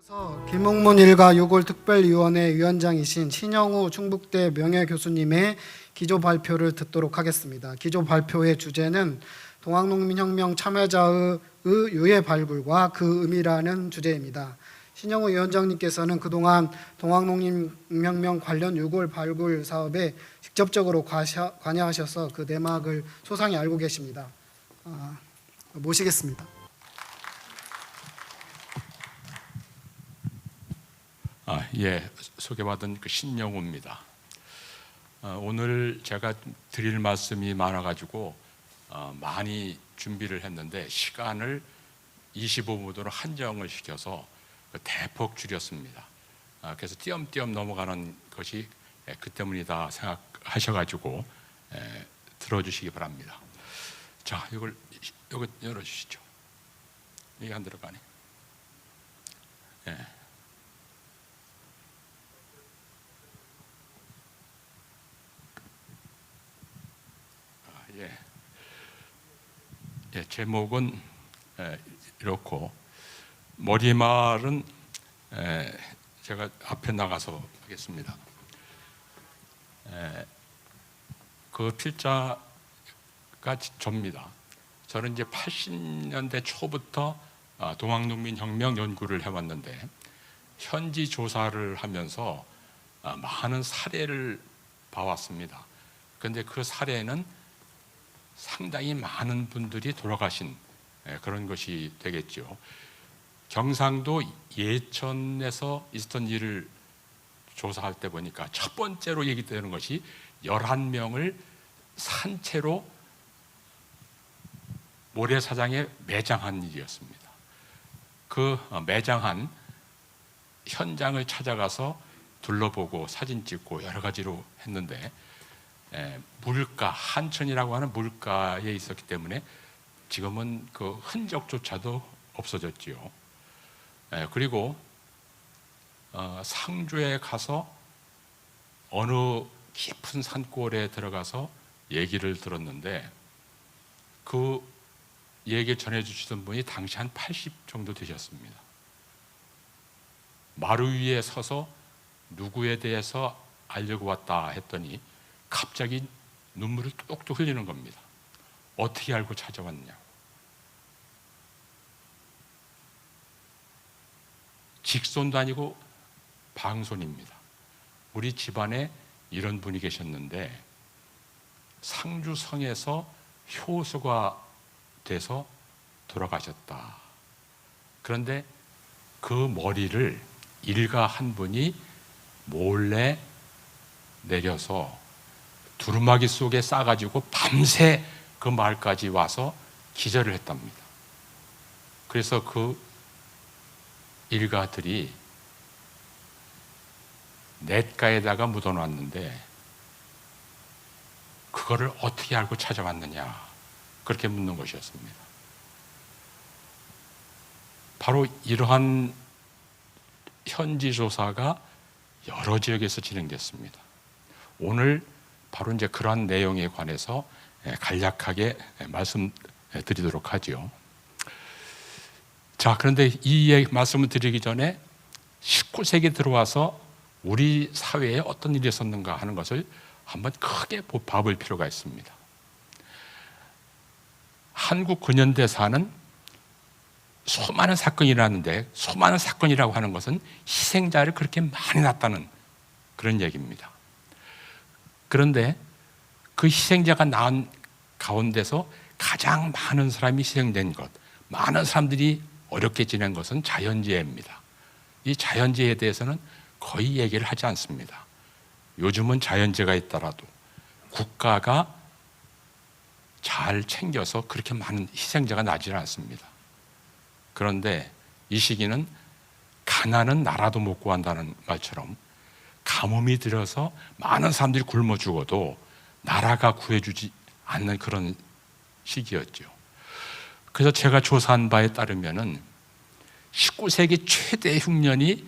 김웅문 일가 유골 특별위원회 위원장이신 신영우 충북대 명예교수님의 기조 발표를 듣도록 하겠습니다. 기조 발표의 주제는 동학농민혁명 참여자의 유해 발굴과 그 의미라는 주제입니다. 신영우 위원장님께서는 그동안 동학농민혁명 관련 유골 발굴 사업에 직접적으로 관여하셔서 그 내막을 소상히 알고 계십니다. 모시겠습니다. 소개받은 신영우입니다. 오늘 제가 드릴 말씀이 많아가지고 많이 준비를 했는데 시간을 25분으로 한정을 시켜서 대폭 줄였습니다. 그래서 띄엄띄엄 넘어가는 것이 그 때문이다 생각하셔가지고 들어주시기 바랍니다. 자, 이거 열어주시죠. 이게 안 들어가네. 제목은 이렇고 머리말은 제가 앞에 나가서 하겠습니다. 그 필자가 접니다. 저는 이제 80년대 초부터 동학농민혁명 연구를 해왔는데 현지 조사를 하면서 많은 사례를 봐왔습니다. 그런데 그 사례는 상당히 많은 분들이 돌아가신 그런 것이 되겠죠. 경상도 예천에서 있었던 일을 조사할 때 보니까 첫 번째로 얘기되는 것이 11명을 산채로 모래사장에 매장한 일이었습니다. 그 매장한 현장을 찾아가서 둘러보고 사진 찍고 여러 가지로 했는데 물가, 한천이라고 하는 물가에 있었기 때문에 지금은 그 흔적조차도 없어졌지요. 그리고 상주에 가서 어느 깊은 산골에 들어가서 얘기를 들었는데 그 얘기 전해주시던 분이 당시 한 80 정도 되셨습니다. 마루 위에 서서 누구에 대해서 알려고 왔다 했더니 갑자기 눈물을 뚝뚝 흘리는 겁니다. 어떻게 알고 찾아왔냐고. 직손도 아니고 방손입니다. 우리 집안에 이런 분이 계셨는데 상주성에서 효수가 돼서 돌아가셨다. 그런데 그 머리를 일가 한 분이 몰래 내려서 두루마기 속에 싸가지고 밤새 그 마을까지 와서 기절을 했답니다. 그래서 그 일가들이 냇가에다가 묻어놨는데 그거를 어떻게 알고 찾아왔느냐, 그렇게 묻는 것이었습니다. 바로 이러한 현지 조사가 여러 지역에서 진행됐습니다. 오늘 바로 이제 그러한 내용에 관해서 간략하게 말씀드리도록 하죠. 자, 그런데 이 말씀을 드리기 전에 19세기 들어와서 우리 사회에 어떤 일이 있었는가 하는 것을 한번 크게 봐볼 필요가 있습니다. 한국 근현대사는 수많은 사건이 일어났는데 수많은 사건이라고 하는 것은 희생자를 그렇게 많이 났다는 그런 얘기입니다. 그런데 그 희생자가 나온 가운데서 가장 많은 사람이 희생된 것, 많은 사람들이 어렵게 지낸 것은 자연재해입니다. 이 자연재해에 대해서는 거의 얘기를 하지 않습니다. 요즘은 자연재해가 있더라도 국가가 잘 챙겨서 그렇게 많은 희생자가 나지는 않습니다. 그런데 이 시기는 가난은 나라도 못 구한다는 말처럼 가뭄이 들어서 많은 사람들이 굶어 죽어도 나라가 구해주지 않는 그런 시기였죠. 그래서 제가 조사한 바에 따르면은 19세기 최대 흉년이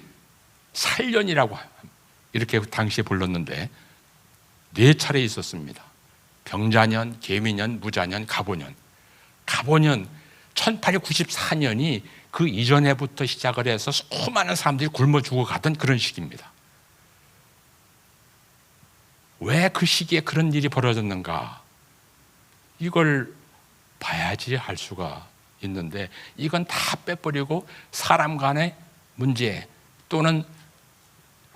살년이라고 이렇게 당시에 불렀는데 4차례 있었습니다. 병자년, 개미년, 무자년, 갑오년. 갑오년 1894년이 그 이전에부터 시작을 해서 수많은 사람들이 굶어 죽어가던 그런 시기입니다. 왜 그 시기에 그런 일이 벌어졌는가? 이걸 봐야지 알 수가 있는데, 이건 다 빼버리고 사람 간의 문제 또는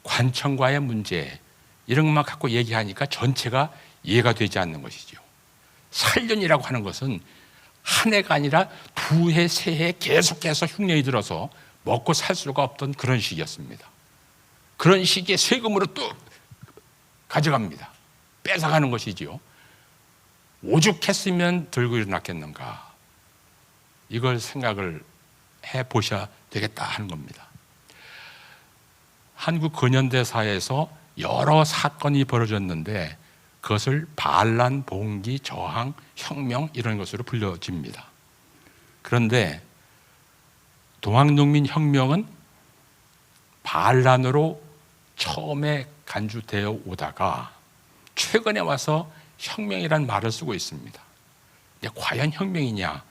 관청과의 문제, 이런 것만 갖고 얘기하니까 전체가 이해가 되지 않는 것이죠. 살년이라고 하는 것은 한 해가 아니라 두 해, 세 해 계속해서 흉년이 들어서 먹고 살 수가 없던 그런 시기였습니다. 그런 시기에 세금으로 또 가져갑니다. 뺏어가는 것이지요. 오죽했으면 들고 일어났겠는가. 이걸 생각을 해보셔야 되겠다 하는 겁니다. 한국 근현대사에서 여러 사건이 벌어졌는데 그것을 반란, 봉기, 저항, 혁명 이런 것으로 불려집니다. 그런데 동학농민혁명은 반란으로 처음에 간주되어 오다가 최근에 와서 혁명이라는 말을 쓰고 있습니다. 근데 과연 혁명이냐?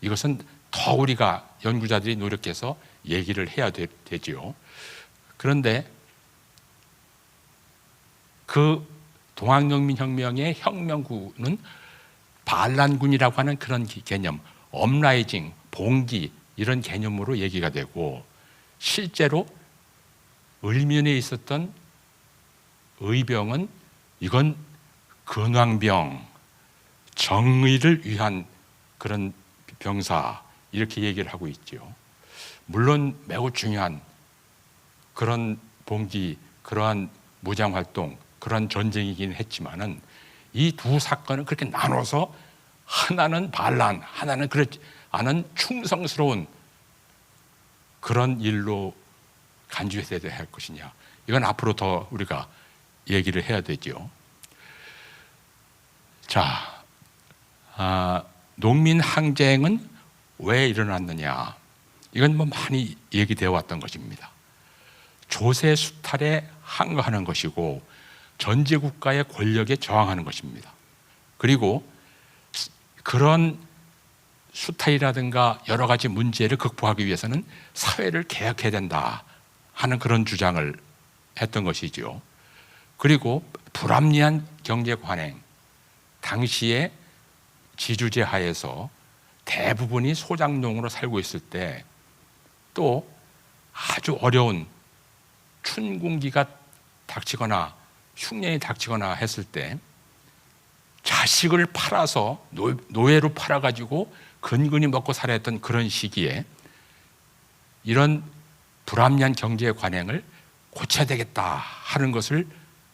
이것은 더 우리가 연구자들이 노력해서 얘기를 해야 되지요. 그런데 그 동학농민혁명의 혁명군은 반란군이라고 하는 그런 개념, 업라이징, 봉기 이런 개념으로 얘기가 되고, 실제로 을면에 있었던 의병은 이건 근황병, 정의를 위한 그런 병사, 이렇게 얘기를 하고 있죠. 물론 매우 중요한 그런 봉기, 그러한 무장활동, 그런 전쟁이긴 했지만은 이 두 사건은 그렇게 나눠서 하나는 반란, 하나는 그렇지 않은 충성스러운 그런 일로 간주해야 할 것이냐, 이건 앞으로 더 우리가 얘기를 해야 되죠. 자, 농민 항쟁은 왜 일어났느냐? 이건 뭐 많이 얘기되어 왔던 것입니다. 조세 수탈에 항거하는 것이고 전제국가의 권력에 저항하는 것입니다. 그리고 그런 수탈이라든가 여러 가지 문제를 극복하기 위해서는 사회를 개혁해야 된다 하는 그런 주장을 했던 것이죠. 그리고 불합리한 경제 관행, 당시에 지주제 하에서 대부분이 소작농으로 살고 있을 때, 또 아주 어려운 춘궁기가 닥치거나 흉년이 닥치거나 했을 때 자식을 팔아서 노예로 팔아가지고 근근히 먹고 살아야 했던 그런 시기에 이런 불합리한 경제 관행을 고쳐야 되겠다 하는 것을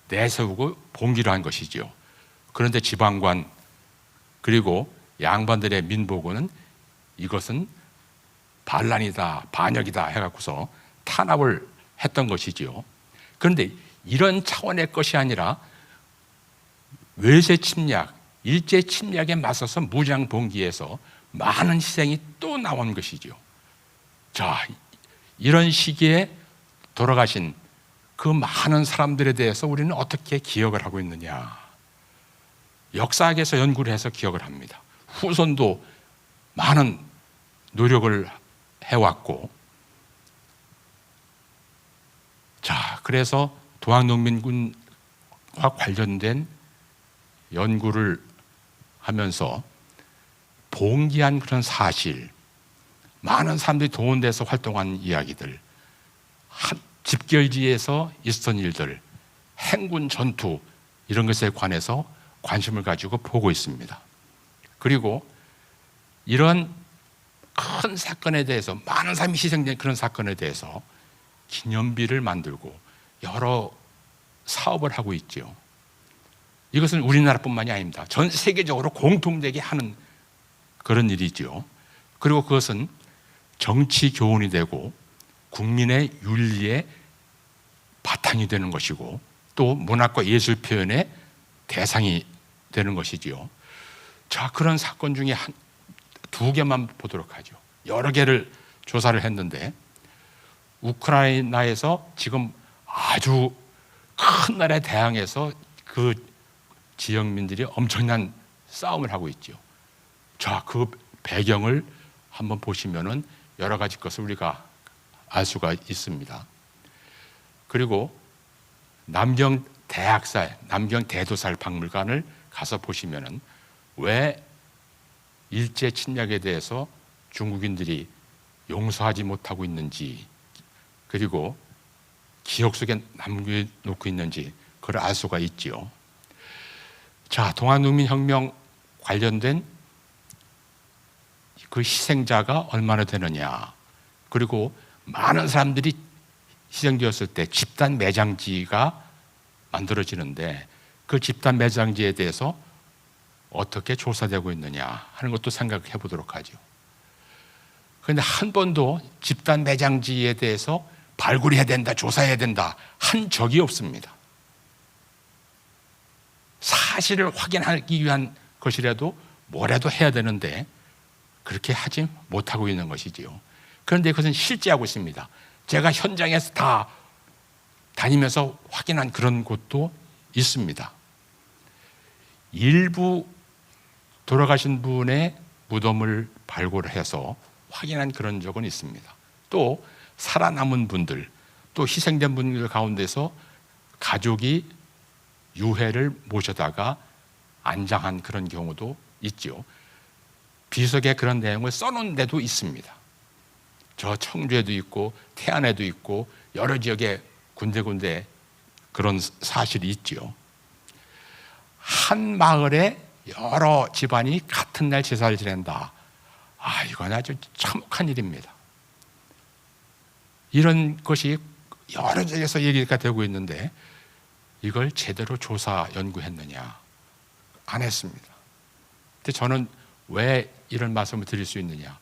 내세우고 봉기를 한 것이죠. 그런데 지방관 그리고 양반들의 민보고는 이것은 반란이다, 반역이다 해갖고서 탄압을 했던 것이지요. 그런데 이런 차원의 것이 아니라 외세 침략, 일제 침략에 맞서서 무장 봉기에서 많은 희생이 또 나온 것이죠. 자, 이런 시기에 돌아가신 그 많은 사람들에 대해서 우리는 어떻게 기억을 하고 있느냐? 역사학에서 연구를 해서 기억을 합니다. 후손도 많은 노력을 해왔고, 자, 그래서 동학농민군과 관련된 연구를 하면서 봉기한 그런 사실, 많은 사람들이 동원돼서 활동한 이야기들, 집결지에서 있었던 일들, 행군 전투 이런 것에 관해서 관심을 가지고 보고 있습니다. 그리고 이런 큰 사건에 대해서, 많은 사람이 희생된 그런 사건에 대해서 기념비를 만들고 여러 사업을 하고 있죠. 이것은 우리나라뿐만이 아닙니다. 전 세계적으로 공통되게 하는 그런 일이죠. 그리고 그것은 정치 교훈이 되고 국민의 윤리의 바탕이 되는 것이고 또 문학과 예술 표현의 대상이 되는 것이지요. 자, 그런 사건 중에 두 개만 보도록 하죠. 여러 개를 조사를 했는데, 우크라이나에서 지금 아주 큰 나라에 대항해서 그 지역민들이 엄청난 싸움을 하고 있죠. 자, 그 배경을 한번 보시면은 여러 가지 것을 우리가 알 수가 있습니다. 그리고 남경 대도살 박물관을 가서 보시면은 왜 일제 침략에 대해서 중국인들이 용서하지 못하고 있는지, 그리고 기억 속에 남겨놓고 있는지 그걸 알 수가 있지요. 자, 동학농민혁명 관련된 그 희생자가 얼마나 되느냐, 그리고 많은 사람들이 희생되었을 때 집단 매장지가 만들어지는데 그 집단 매장지에 대해서 어떻게 조사되고 있느냐 하는 것도 생각해 보도록 하죠. 그런데 한 번도 집단 매장지에 대해서 발굴해야 된다, 조사해야 된다 한 적이 없습니다. 사실을 확인하기 위한 것이라도 뭐라도 해야 되는데 그렇게 하지 못하고 있는 것이지요. 그런데 그것은 실제하고 있습니다. 제가 현장에서 다 다니면서 확인한 그런 곳도 있습니다. 일부 돌아가신 분의 무덤을 발굴해서 확인한 그런 적은 있습니다. 또 살아남은 분들, 또 희생된 분들 가운데서 가족이 유해를 모셔다가 안장한 그런 경우도 있죠. 비석에 그런 내용을 써놓은 데도 있습니다. 저 청주에도 있고 태안에도 있고 여러 지역에 군데군데 그런 사실이 있죠. 한 마을에 여러 집안이 같은 날 제사를 지낸다. 이건 아주 참혹한 일입니다. 이런 것이 여러 지역에서 얘기가 되고 있는데 이걸 제대로 조사 연구했느냐? 안 했습니다. 근데 저는 왜 이런 말씀을 드릴 수 있느냐?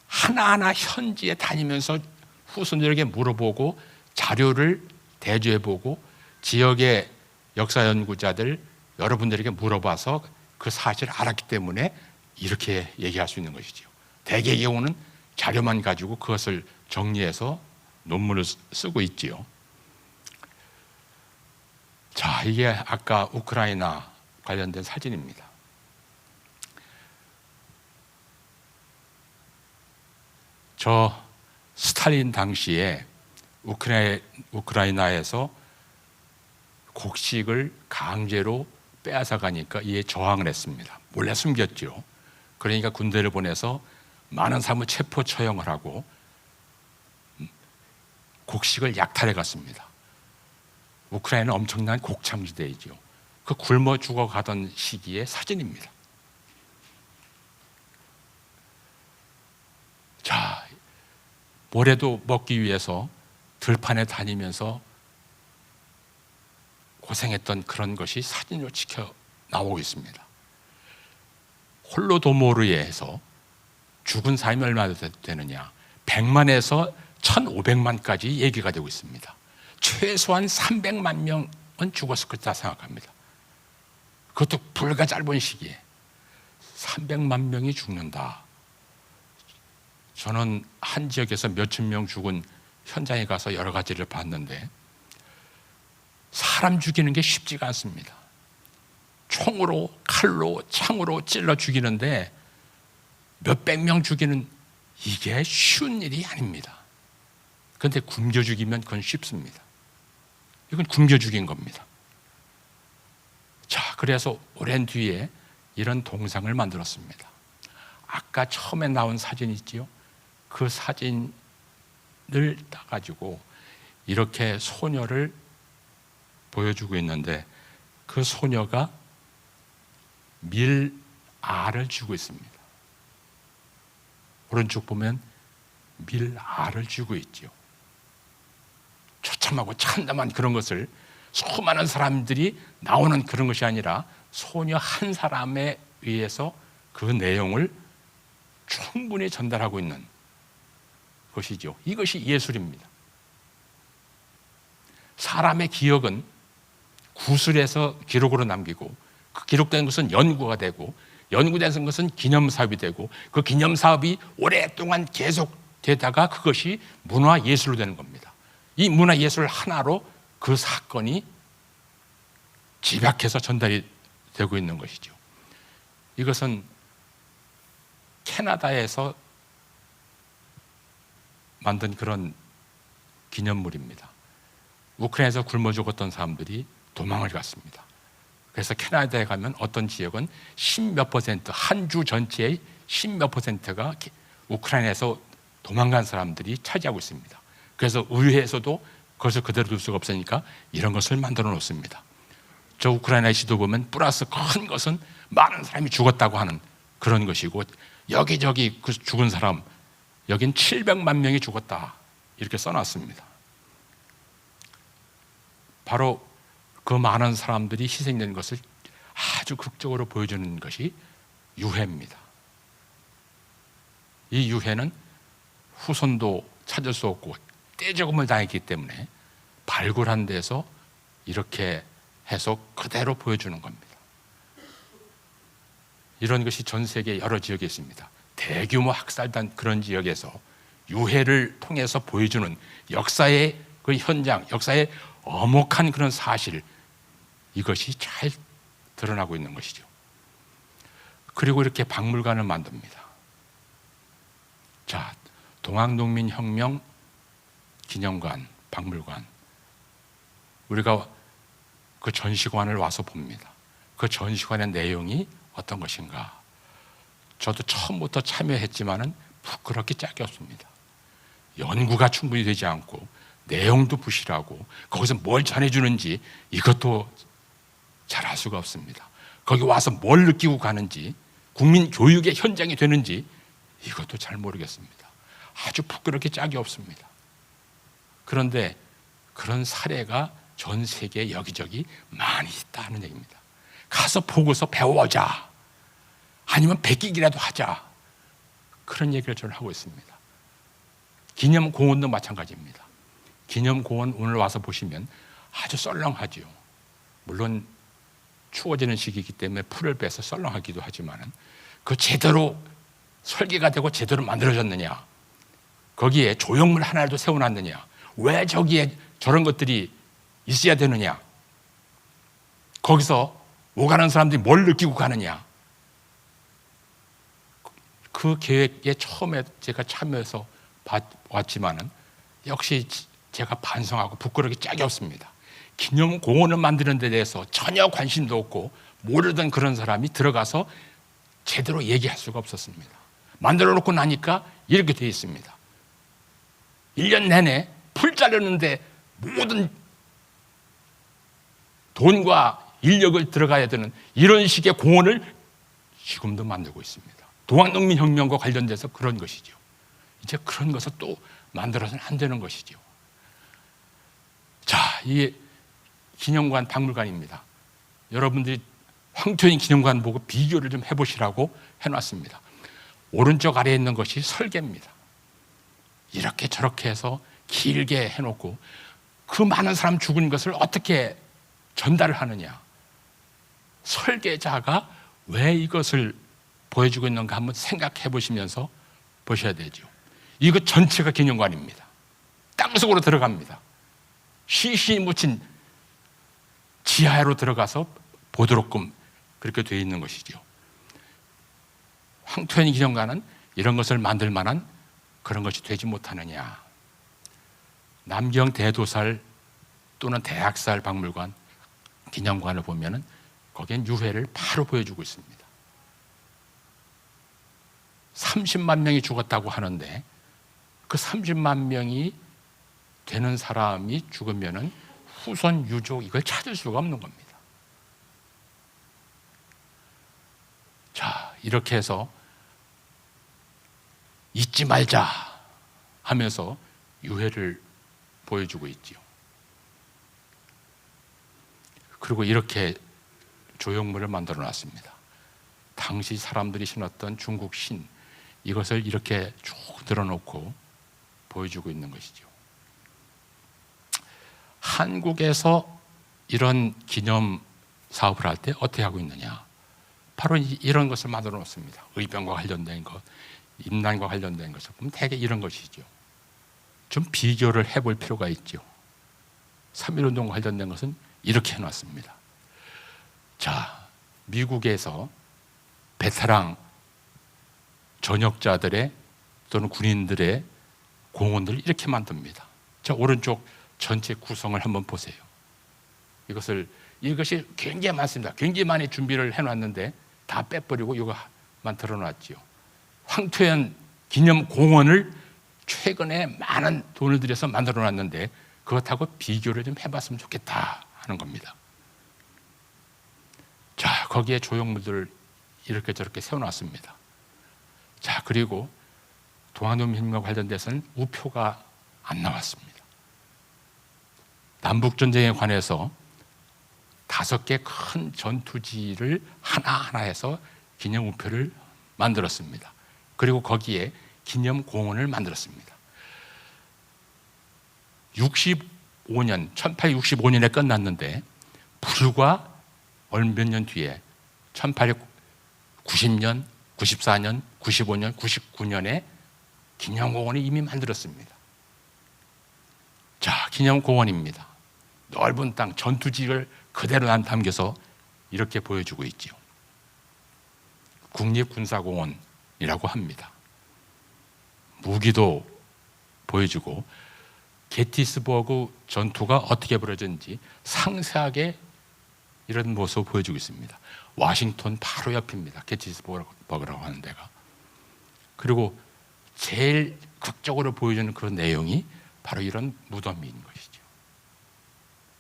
하나하나 현지에 다니면서 후손들에게 물어보고 자료를 대조해보고 지역의 역사 연구자들 여러분들에게 물어봐서 그 사실을 알았기 때문에 이렇게 얘기할 수 있는 것이죠. 대개의 경우는 자료만 가지고 그것을 정리해서 논문을 쓰고 있지요. 자, 이게 아까 우크라이나 관련된 사진입니다. 저 스탈린 당시에 우크라이나에서 곡식을 강제로 빼앗아 가니까 이에 저항을 했습니다. 몰래 숨겼죠. 그러니까 군대를 보내서 많은 사람을 체포 처형을 하고 곡식을 약탈해 갔습니다. 우크라이나는 엄청난 곡창지대이죠. 그 굶어 죽어가던 시기의 사진입니다. 자, 뭐래도 먹기 위해서 들판에 다니면서 고생했던 그런 것이 사진으로 찍혀 나오고 있습니다. 홀로도모르에서 죽은 사람이 얼마나 되느냐, 100만에서 1500만까지 얘기가 되고 있습니다. 최소한 300만 명은 죽었을 거다 생각합니다. 그것도 불과 짧은 시기에 300만 명이 죽는다. 저는 한 지역에서 몇천 명 죽은 현장에 가서 여러 가지를 봤는데 사람 죽이는 게 쉽지가 않습니다. 총으로, 칼로, 창으로 찔러 죽이는데 몇백 명 죽이는 이게 쉬운 일이 아닙니다. 그런데 굶겨 죽이면 그건 쉽습니다. 이건 굶겨 죽인 겁니다. 자, 그래서 오랜 뒤에 이런 동상을 만들었습니다. 아까 처음에 나온 사진 있지요? 그 사진을 따가지고 이렇게 소녀를 보여주고 있는데 그 소녀가 밀알을 쥐고 있습니다. 오른쪽 보면 밀알을 쥐고 있죠. 처참하고 참담한 그런 것을 수많은 사람들이 나오는 그런 것이 아니라 소녀 한 사람에 의해서 그 내용을 충분히 전달하고 있는 것이죠. 이것이 예술입니다. 사람의 기억은 구술해서 기록으로 남기고 그 기록된 것은 연구가 되고 연구된 것은 기념사업이 되고 그 기념사업이 오랫동안 계속되다가 그것이 문화예술로 되는 겁니다. 이 문화예술 하나로 그 사건이 집약해서 전달이 되고 있는 것이죠. 이것은 캐나다에서 만든 그런 기념물입니다. 우크라이나에서 굶어 죽었던 사람들이 도망을 갔습니다. 그래서 캐나다에 가면 어떤 지역은 10몇 퍼센트, 한 주 전체의 10몇 퍼센트가 우크라이나에서 도망간 사람들이 차지하고 있습니다. 그래서 의회에서도 그것을 그대로 둘 수가 없으니까 이런 것을 만들어 놓습니다. 저 우크라이나의 지도 보면 플러스 큰 것은 많은 사람이 죽었다고 하는 그런 것이고, 여기저기 그 죽은 사람, 여긴 700만 명이 죽었다 이렇게 써놨습니다. 바로 그 많은 사람들이 희생된 것을 아주 극적으로 보여주는 것이 유해입니다. 이 유해는 후손도 찾을 수 없고 떼적음을 당했기 때문에 발굴한 데서 이렇게 해서 그대로 보여주는 겁니다. 이런 것이 전 세계 여러 지역에 있습니다. 대규모 학살단 그런 지역에서 유해를 통해서 보여주는 역사의 그 현장, 역사의 엄혹한 그런 사실, 이것이 잘 드러나고 있는 것이죠. 그리고 이렇게 박물관을 만듭니다. 자, 동학농민혁명 기념관, 박물관, 우리가 그 전시관을 와서 봅니다. 그 전시관의 내용이 어떤 것인가? 저도 처음부터 참여했지만은 부끄럽게 짝이 없습니다. 연구가 충분히 되지 않고 내용도 부실하고 거기서 뭘 전해주는지 이것도 잘 알 수가 없습니다. 거기 와서 뭘 느끼고 가는지, 국민 교육의 현장이 되는지 이것도 잘 모르겠습니다. 아주 부끄럽게 짝이 없습니다. 그런데 그런 사례가 전 세계 여기저기 많이 있다는 얘기입니다. 가서 보고서 배워오자, 아니면 베끼기라도 하자, 그런 얘기를 저는 하고 있습니다. 기념공원도 마찬가지입니다. 기념공원 오늘 와서 보시면 아주 썰렁하죠. 물론 추워지는 시기이기 때문에 풀을 빼서 썰렁하기도 하지만 그 제대로 설계가 되고 제대로 만들어졌느냐, 거기에 조형물 하나라도 세워놨느냐, 왜 저기에 저런 것들이 있어야 되느냐, 거기서 오가는 사람들이 뭘 느끼고 가느냐, 그 계획에 처음에 제가 참여해서 왔지만은 역시 제가 반성하고 부끄럽게 짝이 없습니다. 기념공원을 만드는 데 대해서 전혀 관심도 없고 모르던 그런 사람이 들어가서 제대로 얘기할 수가 없었습니다. 만들어 놓고 나니까 이렇게 되어 있습니다. 1년 내내 풀 자르는데 모든 돈과 인력을 들어가야 되는 이런 식의 공원을 지금도 만들고 있습니다. 동학농민혁명과 관련돼서 그런 것이죠. 이제 그런 것을 또 만들어서는 안 되는 것이죠. 자, 이 기념관, 박물관입니다. 여러분들이 황토현 기념관 보고 비교를 좀 해보시라고 해놨습니다. 오른쪽 아래에 있는 것이 설계입니다. 이렇게 저렇게 해서 길게 해놓고 그 많은 사람 죽은 것을 어떻게 전달을 하느냐, 설계자가 왜 이것을 보여주고 있는가 한번 생각해 보시면서 보셔야 되죠. 이거 전체가 기념관입니다. 땅속으로 들어갑니다. 시시 묻힌 지하로 들어가서 보도록끔 그렇게 되어 있는 것이죠. 황토현 기념관은 이런 것을 만들 만한 그런 것이 되지 못하느냐. 남경 대도살 또는 대학살 박물관, 기념관을 보면은 거기엔 유해를 바로 보여주고 있습니다. 30만 명이 죽었다고 하는데 그 30만 명이 되는 사람이 죽으면은 후손 유족 이걸 찾을 수가 없는 겁니다. 자, 이렇게 해서 잊지 말자 하면서 유해를 보여주고 있지요. 그리고 이렇게 조형물을 만들어 놨습니다. 당시 사람들이 신었던 중국 신, 이것을 이렇게 쭉 들어놓고 보여주고 있는 것이죠. 한국에서 이런 기념 사업을 할 때 어떻게 하고 있느냐? 바로 이런 것을 만들어 놓습니다. 의병과 관련된 것, 임난과 관련된 것을 보면 대개 이런 것이죠. 좀 비교를 해볼 필요가 있죠. 3.1운동과 관련된 것은 이렇게 해놨습니다. 자, 미국에서 베테랑 전역자들의 또는 군인들의 공원들을 이렇게 만듭니다. 저 오른쪽 전체 구성을 한번 보세요. 이것이 굉장히 많습니다. 굉장히 많이 준비를 해놨는데 다 빼버리고 이거만 드러났지요. 황토현 기념공원을 최근에 많은 돈을 들여서 만들어놨는데 그것하고 비교를 좀 해봤으면 좋겠다 하는 겁니다. 자, 거기에 조형물들을 이렇게 저렇게 세워놨습니다. 자, 그리고 동학농민혁명과 관련돼서는 우표가 안 나왔습니다. 남북전쟁에 관해서 5개 큰 전투지를 하나하나 해서 기념우표를 만들었습니다. 그리고 거기에 기념공원을 만들었습니다. 1865년에 끝났는데 불과 몇 년 뒤에 1890년, 94년, 95년, 99년에 기념공원이 이미 만들었습니다. 자, 기념공원입니다. 넓은 땅, 전투지를 그대로 담겨서 이렇게 보여주고 있지요. 국립군사공원이라고 합니다. 무기도 보여주고 게티스버그 전투가 어떻게 벌어졌는지 상세하게 이런 모습을 보여주고 있습니다. 워싱턴 바로 옆입니다. 게티스버그라고 하는 데가. 그리고 제일 극적으로 보여주는 그런 내용이 바로 이런 무덤인 것이죠.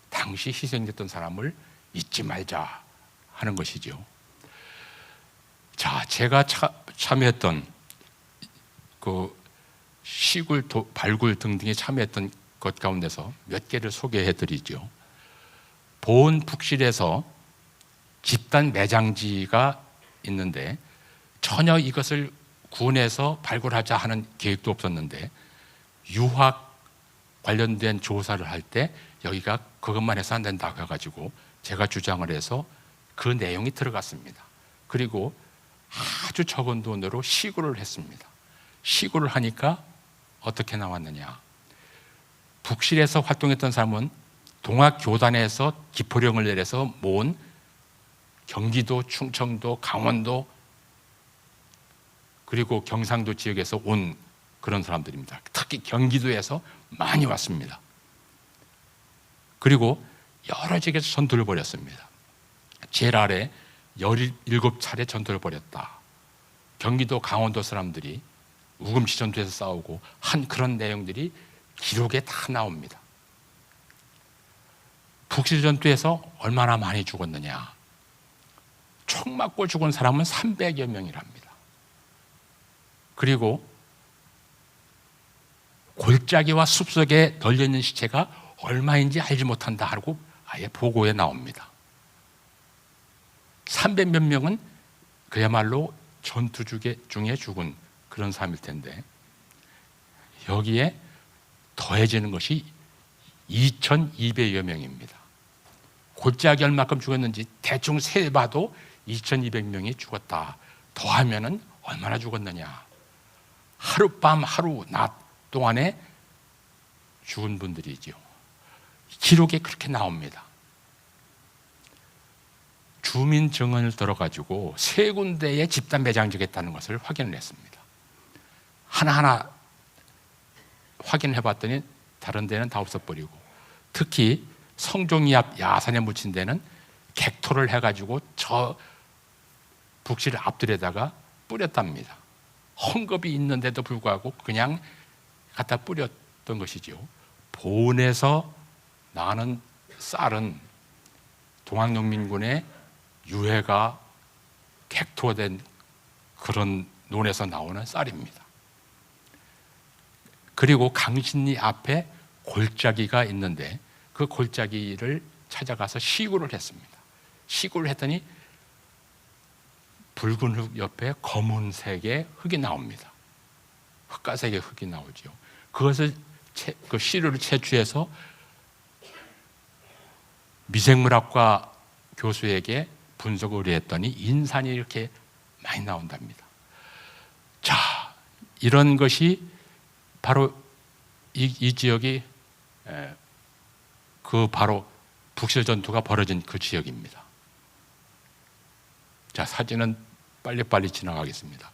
당시 희생됐던 사람을 잊지 말자 하는 것이죠. 자, 제가 참여했던 그 시굴, 발굴 등등에 참여했던 것 가운데서 몇 개를 소개해 드리죠. 보은 북실에서 집단 매장지가 있는데 전혀 이것을 군에서 발굴하자 하는 계획도 없었는데 유학 관련된 조사를 할 때 여기가 그것만 해서 안 된다고 해가지고 제가 주장을 해서 그 내용이 들어갔습니다. 그리고 아주 적은 돈으로 시구를 했습니다. 시구를 하니까 어떻게 나왔느냐. 북실에서 활동했던 사람은 동학교단에서 기포령을 내려서 모은 경기도, 충청도, 강원도 그리고 경상도 지역에서 온 그런 사람들입니다. 특히 경기도에서 많이 왔습니다. 그리고 여러 지역에서 전투를 벌였습니다. 제일 아래 17차례 전투를 벌였다. 경기도, 강원도 사람들이 우금치 전투에서 싸우고 한 그런 내용들이 기록에 다 나옵니다. 북실 전투에서 얼마나 많이 죽었느냐. 총 맞고 죽은 사람은 300여 명이랍니다. 그리고 골짜기와 숲속에 널려있는 시체가 얼마인지 알지 못한다 하고 아예 보고에 나옵니다. 300몇 명은 그야말로 전투 중에 죽은 그런 사람일 텐데 여기에 더해지는 것이 2,200여 명입니다. 골짜기 얼마큼 죽었는지 대충 세봐도 2,200명이 죽었다. 더하면은 얼마나 죽었느냐. 하룻밤 하루 낮 동안에 죽은 분들이지요. 기록에 그렇게 나옵니다. 주민 증언을 들어가지고 3군데의 집단 매장지겠다는 것을 확인을 했습니다. 하나하나 확인해 봤더니 다른 데는 다 없어버리고 특히 성종이 앞 야산에 묻힌 데는 객토를 해가지고 저 북실 앞들에다가 뿌렸답니다. 헝겊이 있는데도 불구하고 그냥 갖다 뿌렸던 것이죠. 보은에서 나는 쌀은 동학농민군의 유해가 객토된 그런 논에서 나오는 쌀입니다. 그리고 강신리 앞에 골짜기가 있는데 그 골짜기를 찾아가서 시구를 했습니다. 시구를 했더니 붉은 흙 옆에 검은색의 흙이 나옵니다. 흑가색의 흙이 나오죠. 그것을 그 시료를 채취해서 미생물학과 교수에게 분석을 의뢰했더니 인산이 이렇게 많이 나온답니다. 자, 이런 것이 바로 이 지역이 그 바로 북실 전투가 벌어진 그 지역입니다. 자, 사진은 빨리빨리 지나가겠습니다.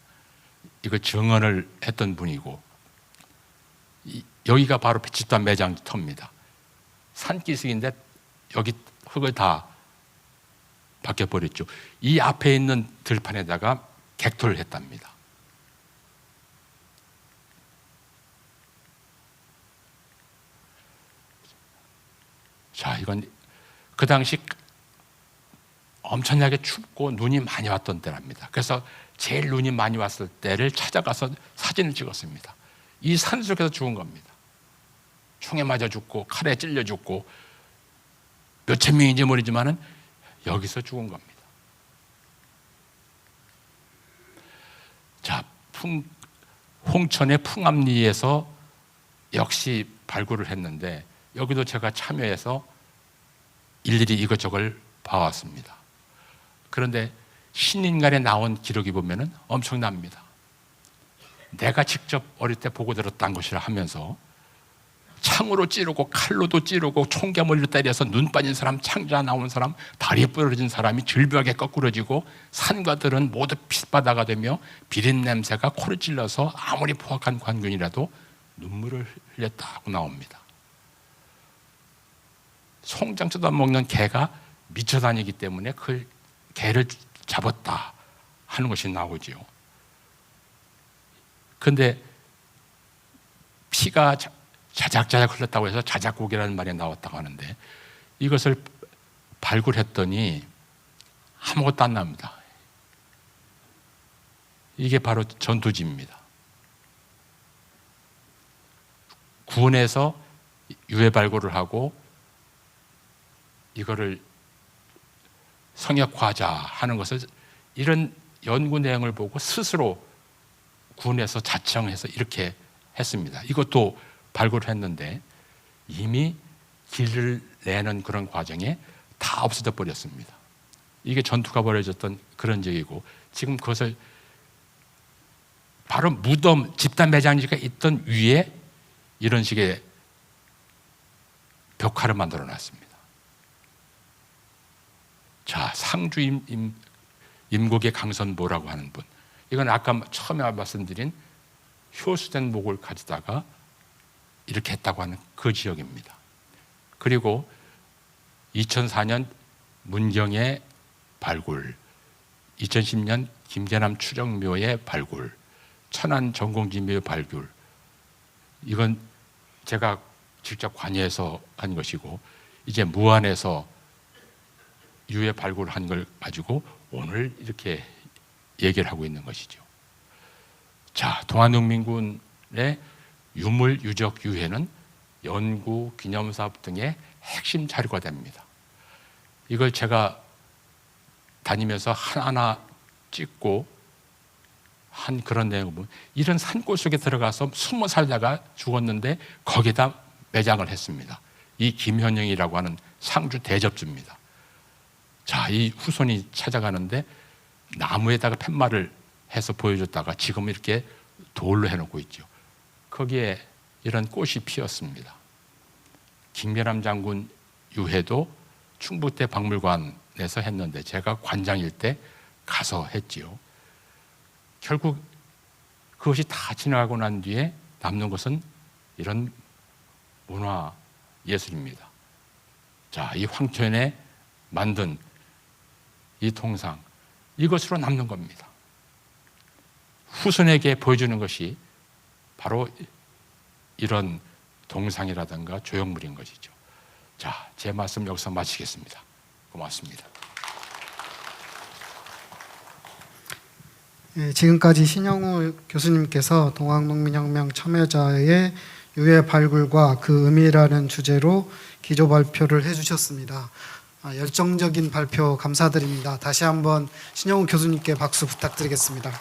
이거 증언을 했던 분이고 여기가 바로 집단 매장터입니다. 산기슭인데 여기 흙을 다 벗겨버렸죠. 이 앞에 있는 들판에다가 객토를 했답니다. 자, 이건 그 당시 엄청나게 춥고 눈이 많이 왔던 때랍니다. 그래서 제일 눈이 많이 왔을 때를 찾아가서 사진을 찍었습니다. 이 산속에서 죽은 겁니다. 총에 맞아 죽고 칼에 찔려 죽고 몇천 명인지 모르지만은 여기서 죽은 겁니다. 자, 홍천의 풍암리에서 역시 발굴을 했는데 여기도 제가 참여해서 일일이 이것저것 봐왔습니다. 그런데 신인간에 나온 기록이 보면은 엄청납니다. 내가 직접 어릴 때 보고 들었던 것이라 하면서 창으로 찌르고 칼로도 찌르고 총개머리로 때려서 눈 빠진 사람, 창자 나온 사람, 다리 부러진 사람이 절벽에 거꾸러지고 산과 들은 모두 핏바다가 되며 비린 냄새가 코를 찔러서 아무리 포악한 관균이라도 눈물을 흘렸다고 나옵니다. 송장 뜯어먹는 개가 미쳐 다니기 때문에 그 개를 잡았다 하는 것이 나오지요. 그런데 피가 자작자작 흘렀다고 해서 자작곡이라는 말이 나왔다고 하는데 이것을 발굴했더니 아무것도 안 납니다. 이게 바로 전투지입니다. 군에서 유해 발굴을 하고 이거를 성역화자 하는 것을 이런 연구 내용을 보고 스스로 군에서 자청해서 이렇게 했습니다. 이것도 발굴을 했는데 이미 길을 내는 그런 과정에 다 없어져 버렸습니다. 이게 전투가 벌어졌던 그런 적이고 지금 그것을 바로 무덤, 집단 매장지가 있던 위에 이런 식의 벽화를 만들어 놨습니다. 자, 상주 임국의 강선보라고 하는 분. 이건 아까 처음에 말씀드린 효수된 목을 가지다가 이렇게 했다고 하는 그 지역입니다. 그리고 2004년 문경의 발굴, 2010년 김계남 추정묘의 발굴, 천안 전공지묘의 발굴. 이건 제가 직접 관여해서 한 것이고 이제 무안에서 유해 발굴한 걸 가지고 오늘 이렇게 얘기를 하고 있는 것이죠. 자, 동안농민군의 유물 유적 유해는 연구, 기념사업 등의 핵심 자료가 됩니다. 이걸 제가 다니면서 하나하나 찍고 한 그런 내용을 보면 이런 산골 속에 들어가서 숨어 살다가 죽었는데 거기다 매장을 했습니다. 이 김현영이라고 하는 상주 대접주입니다. 자, 이 후손이 찾아가는데 나무에다가 팻말을 해서 보여줬다가 지금 이렇게 돌로 해놓고 있죠. 거기에 이런 꽃이 피었습니다. 김계남 장군 유해도 충북대 박물관에서 했는데 제가 관장일 때 가서 했지요. 결국 그것이 다 지나가고 난 뒤에 남는 것은 이런 문화 예술입니다. 자, 이 황천에 만든 이 동상, 이것으로 남는 겁니다. 후손에게 보여주는 것이 바로 이런 동상이라든가 조형물인 것이죠. 자, 제 말씀 여기서 마치겠습니다. 고맙습니다. 예, 지금까지 신영우 교수님께서 동학농민혁명 참여자의 유해 발굴과 그 의미라는 주제로 기조 발표를 해주셨습니다. 열정적인 발표 감사드립니다. 다시 한번 신영우 교수님께 박수 부탁드리겠습니다.